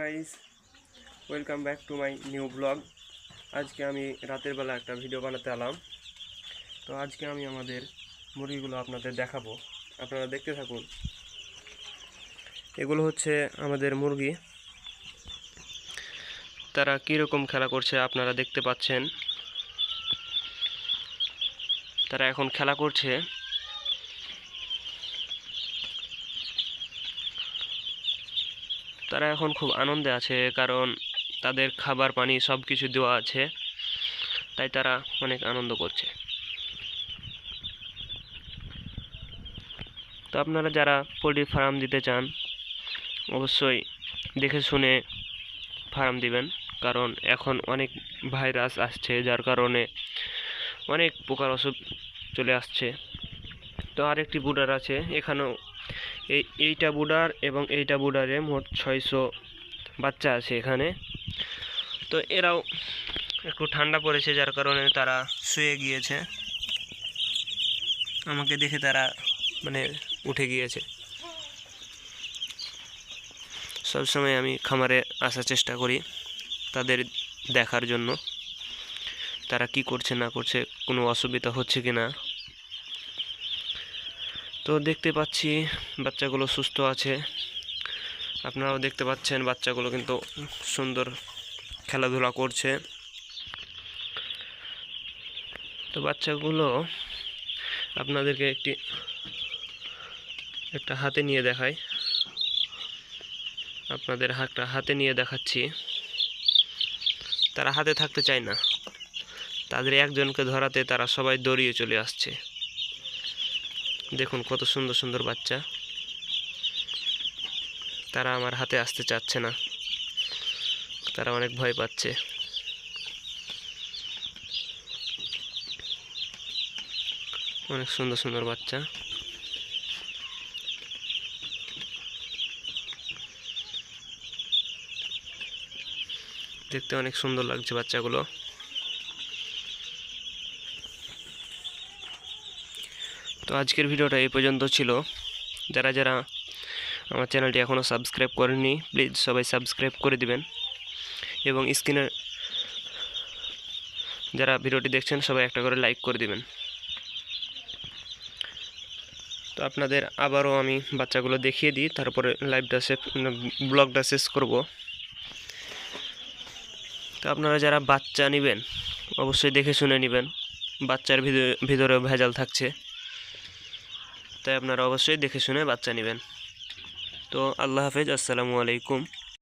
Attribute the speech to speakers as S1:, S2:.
S1: Guys, welcome back to my new blog. আজকে আমি রাতের বেলা একটা ভিডিও বানাতে এলাম। তো আজকে আমি আমাদের মুরগিগুলো আপনাদের দেখাবো, আপনারা দেখতে থাকুন। এগুলো হচ্ছে আমাদের মুরগি। তারা কীরকম খেলা করছে আপনারা দেখতে পাচ্ছেন। তারা এখন খেলা করছে। তারা এখন খুব আনন্দে আছে, কারণ তাদের খাবার পানি সব কিছু দেওয়া আছে, তাই তারা অনেক আনন্দ করছে। তো আপনারা যারা পোলট্রি ফার্ম দিতে চান অবশ্যই দেখে শুনে ফার্ম দিবেন, কারণ এখন অনেক ভাইরাস আসছে, যার কারণে অনেক প্রকার অসুখ চলে আসছে। তো আরেকটি বুডার আছে এখানেও, এইটা বুডার এবং এইটা বুডারে মোট 600 বাচ্চা আছে এখানে। তো এরাও একটু ঠান্ডা পড়েছে, যার কারণে তারা শুয়ে গিয়েছে। আমাকে দেখে তারা উঠে গিয়েছে। সবসময় আমি খামারে আসার চেষ্টা করি তাদের দেখার জন্য, তারা কি করছে না করছে, কোনো অসুবিধা হচ্ছে কি না। তো দেখতে পাচ্ছি বাচ্চাগুলো সুস্থ আছে, আপনারাও দেখতে পাচ্ছেন বাচ্চাগুলো কিন্তু সুন্দর খেলাধুলা করছে। তো বাচ্চাগুলো আপনাদেরকে একটা হাতে নিয়ে দেখাই, আপনাদের হাতে নিয়ে দেখাচ্ছি। তারা হাতে থাকতে চায় না, তাদের একজনকে ধরাতে তারা সবাই দৌড়িয়ে চলে আসছে। দেখুন কত সুন্দর সুন্দর বাচ্চা। তারা আমার হাতে আসতে চাচ্ছে না, তারা অনেক ভয় পাচ্ছে। অনেক সুন্দর সুন্দর বাচ্চা। দেখতে অনেক সুন্দর লাগছে বাচ্চাগুলো। তো আজকের ভিডিওটা এই পর্যন্ত ছিল। যারা যারা আমার চ্যানেলটি এখনও সাবস্ক্রাইব করেননি, প্লিজ সবাই সাবস্ক্রাইব করে দিবেন, এবং স্ক্রিনে যারা ভিডিওটি দেখছেন সবাই একটা করে লাইক করে দিবেন। তো আপনাদের আবারও আমি বাচ্চাগুলো দেখিয়ে দিই, তারপরে ব্লগটা শেষ করব। তো আপনারা যারা বাচ্চা নেবেন অবশ্যই দেখে শুনে নেবেন, বাচ্চার ভিতরে ভেজাল থাকছে, তাই আপনারা অবশ্যই দেখে শুনে বাচ্চা নেবেন। তো আল্লাহ হাফেজ, আসসালামু আলাইকুম।